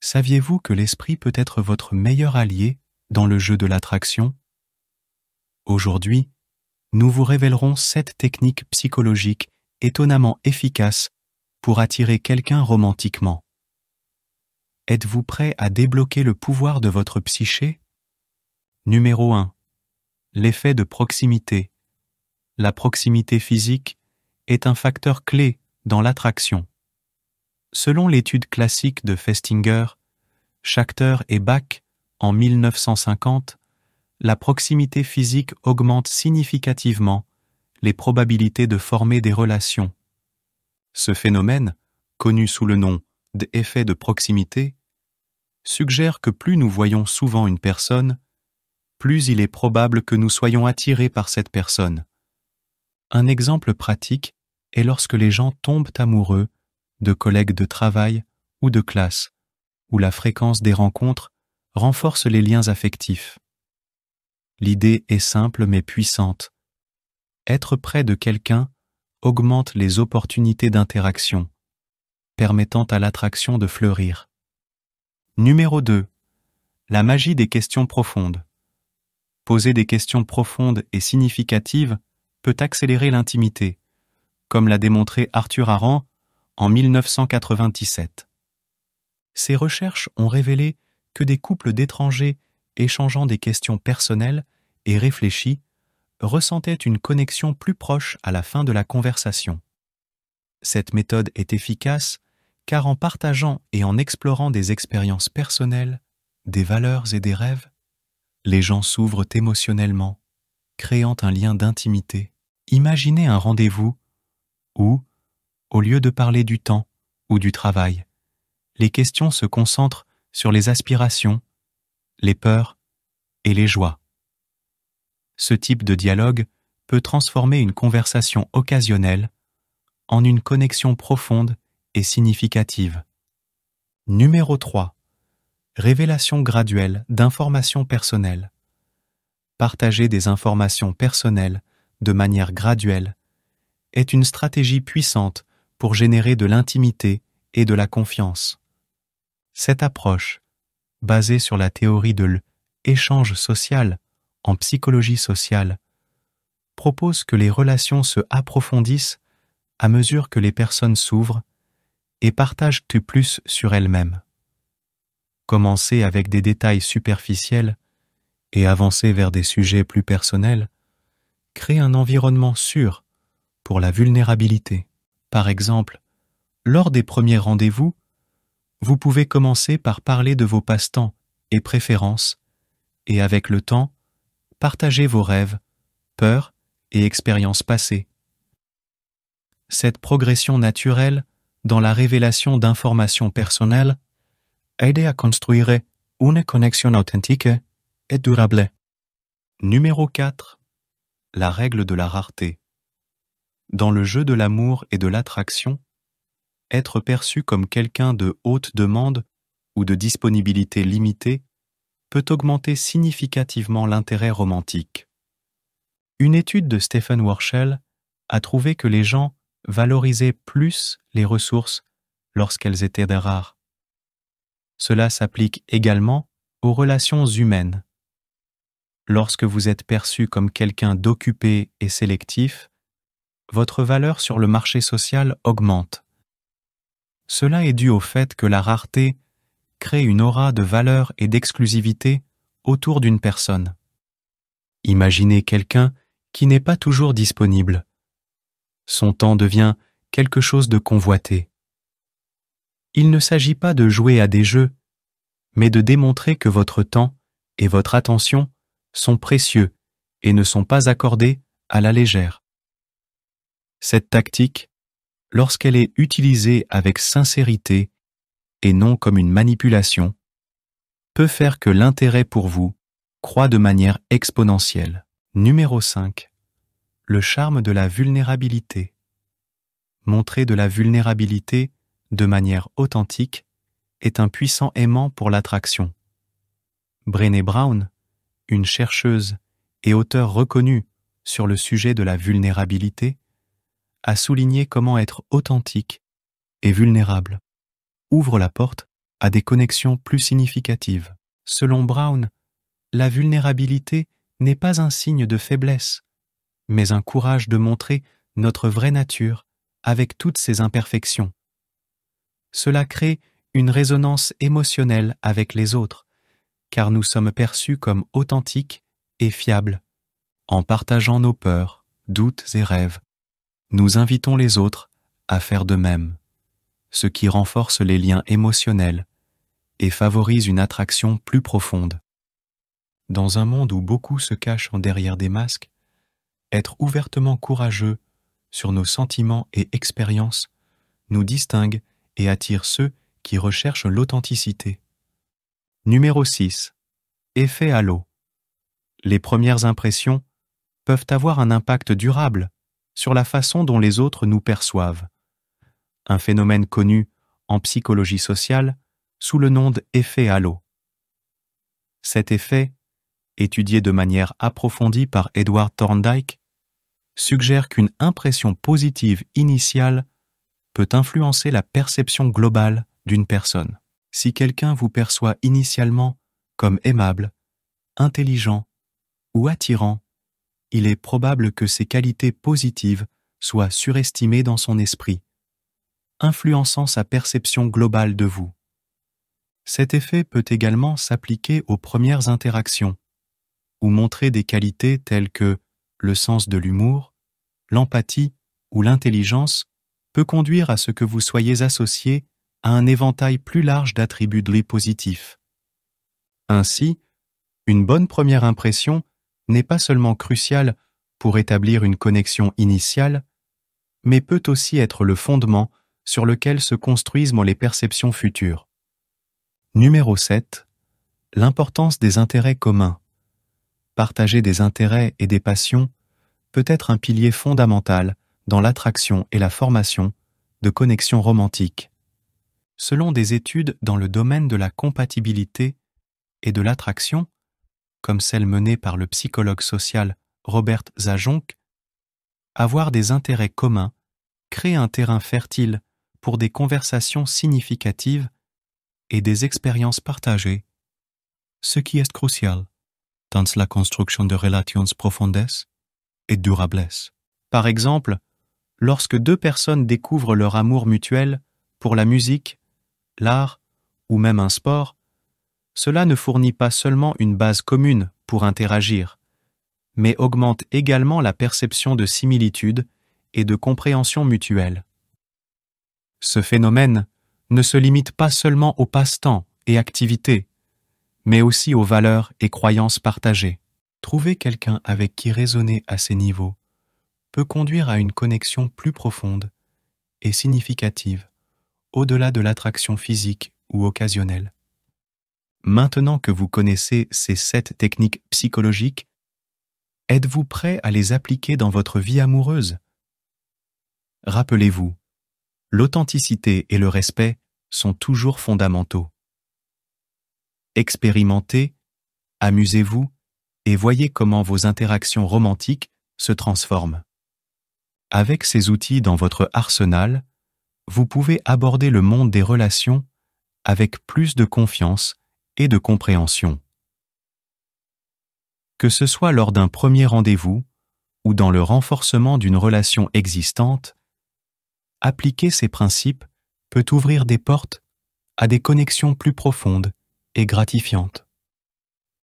Saviez-vous que l'esprit peut être votre meilleur allié dans le jeu de l'attraction? Aujourd'hui, nous vous révélerons 7 techniques psychologiques étonnamment efficaces pour attirer quelqu'un romantiquement. Êtes-vous prêt à débloquer le pouvoir de votre psyché? Numéro 1. L'effet de proximité. La proximité physique est un facteur clé dans l'attraction. Selon l'étude classique de Festinger, Schachter et Bach en 1950, la proximité physique augmente significativement les probabilités de former des relations. Ce phénomène, connu sous le nom d'effet de proximité, suggère que plus nous voyons souvent une personne, plus il est probable que nous soyons attirés par cette personne. Un exemple pratique est lorsque les gens tombent amoureux de collègues de travail ou de classe, où la fréquence des rencontres renforce les liens affectifs. L'idée est simple mais puissante. Être près de quelqu'un augmente les opportunités d'interaction, permettant à l'attraction de fleurir. Numéro 2. La magie des questions profondes. Poser des questions profondes et significatives peut accélérer l'intimité, comme l'a démontré Arthur Aron en 1997. Ces recherches ont révélé que des couples d'étrangers échangeant des questions personnelles et réfléchies ressentaient une connexion plus proche à la fin de la conversation. Cette méthode est efficace car en partageant et en explorant des expériences personnelles, des valeurs et des rêves, les gens s'ouvrent émotionnellement, créant un lien d'intimité. Imaginez un rendez-vous où, au lieu de parler du temps ou du travail, les questions se concentrent sur les aspirations, les peurs et les joies. Ce type de dialogue peut transformer une conversation occasionnelle en une connexion profonde et significative. Numéro 3. Révélation graduelle d'informations personnelles. Partager des informations personnelles de manière graduelle est une stratégie puissante pour générer de l'intimité et de la confiance. Cette approche, basée sur la théorie de l'échange social en psychologie sociale, propose que les relations se approfondissent à mesure que les personnes s'ouvrent et partagent plus sur elles-mêmes. Commencer avec des détails superficiels et avancer vers des sujets plus personnels crée un environnement sûr pour la vulnérabilité. Par exemple, lors des premiers rendez-vous, vous pouvez commencer par parler de vos passe-temps et préférences et avec le temps, partager vos rêves, peurs et expériences passées. Cette progression naturelle dans la révélation d'informations personnelles aide à construire une connexion authentique et durable. Numéro 4. La règle de la rareté. Dans le jeu de l'amour et de l'attraction, être perçu comme quelqu'un de haute demande ou de disponibilité limitée peut augmenter significativement l'intérêt romantique. Une étude de Stephen Worshell a trouvé que les gens valorisaient plus les ressources lorsqu'elles étaient rares. Cela s'applique également aux relations humaines. Lorsque vous êtes perçu comme quelqu'un d'occupé et sélectif, votre valeur sur le marché social augmente. Cela est dû au fait que la rareté crée une aura de valeur et d'exclusivité autour d'une personne. Imaginez quelqu'un qui n'est pas toujours disponible. Son temps devient quelque chose de convoité. Il ne s'agit pas de jouer à des jeux, mais de démontrer que votre temps et votre attention sont précieux et ne sont pas accordés à la légère. Cette tactique, lorsqu'elle est utilisée avec sincérité et non comme une manipulation, peut faire que l'intérêt pour vous croît de manière exponentielle. Numéro 5. Le charme de la vulnérabilité. Montrer de la vulnérabilité de manière authentique est un puissant aimant pour l'attraction. Brené Brown, une chercheuse et auteure reconnue sur le sujet de la vulnérabilité, a souligné comment être authentique et vulnérable ouvre la porte à des connexions plus significatives. Selon Brown, la vulnérabilité n'est pas un signe de faiblesse, mais un courage de montrer notre vraie nature avec toutes ses imperfections. Cela crée une résonance émotionnelle avec les autres, car nous sommes perçus comme authentiques et fiables. En partageant nos peurs, doutes et rêves, nous invitons les autres à faire de même, ce qui renforce les liens émotionnels et favorise une attraction plus profonde. Dans un monde où beaucoup se cachent en derrière des masques, être ouvertement courageux sur nos sentiments et expériences nous distingue et attire ceux qui recherchent l'authenticité. Numéro 6. Effet halo. Les premières impressions peuvent avoir un impact durable sur la façon dont les autres nous perçoivent. Un phénomène connu en psychologie sociale sous le nom d'effet halo. Cet effet, étudié de manière approfondie par Edward Thorndike, suggère qu'une impression positive initiale peut influencer la perception globale d'une personne. Si quelqu'un vous perçoit initialement comme aimable, intelligent ou attirant, il est probable que ces qualités positives soient surestimées dans son esprit, influençant sa perception globale de vous. Cet effet peut également s'appliquer aux premières interactions, ou montrer des qualités telles que le sens de l'humour, l'empathie ou l'intelligence peut conduire à ce que vous soyez associé à un éventail plus large d'attributs de positifs. Ainsi, une bonne première impression n'est pas seulement cruciale pour établir une connexion initiale, mais peut aussi être le fondement sur lequel se construisent les perceptions futures. Numéro 7. L'importance des intérêts communs. Partager des intérêts et des passions peut être un pilier fondamental dans l'attraction et la formation de connexions romantiques. Selon des études dans le domaine de la compatibilité et de l'attraction, comme celle menée par le psychologue social Robert Zajonc, avoir des intérêts communs crée un terrain fertile pour des conversations significatives et des expériences partagées, ce qui est crucial dans la construction de relations profondes et durables. Par exemple, lorsque deux personnes découvrent leur amour mutuel pour la musique, l'art ou même un sport, cela ne fournit pas seulement une base commune pour interagir, mais augmente également la perception de similitude et de compréhension mutuelle. Ce phénomène ne se limite pas seulement aux passe-temps et activités, mais aussi aux valeurs et croyances partagées. Trouver quelqu'un avec qui raisonner à ces niveaux peut conduire à une connexion plus profonde et significative, au-delà de l'attraction physique ou occasionnelle. Maintenant que vous connaissez ces 7 techniques psychologiques, êtes-vous prêt à les appliquer dans votre vie amoureuse? Rappelez-vous, l'authenticité et le respect sont toujours fondamentaux. Expérimentez, amusez-vous et voyez comment vos interactions romantiques se transforment. Avec ces outils dans votre arsenal, vous pouvez aborder le monde des relations avec plus de confiance et de compréhension. Que ce soit lors d'un premier rendez-vous ou dans le renforcement d'une relation existante, appliquer ces principes peut ouvrir des portes à des connexions plus profondes et gratifiantes.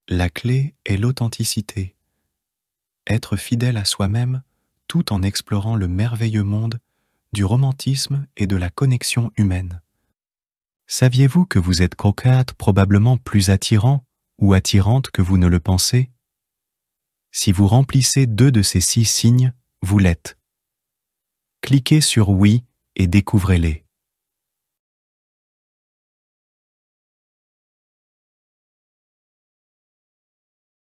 La clé est l'authenticité. Être fidèle à soi-même tout en explorant le merveilleux monde du romantisme et de la connexion humaine. Saviez-vous que vous êtes coquette probablement plus attirant ou attirante que vous ne le pensez? Si vous remplissez 2 de ces 6 signes, vous l'êtes. Cliquez sur oui et découvrez-les.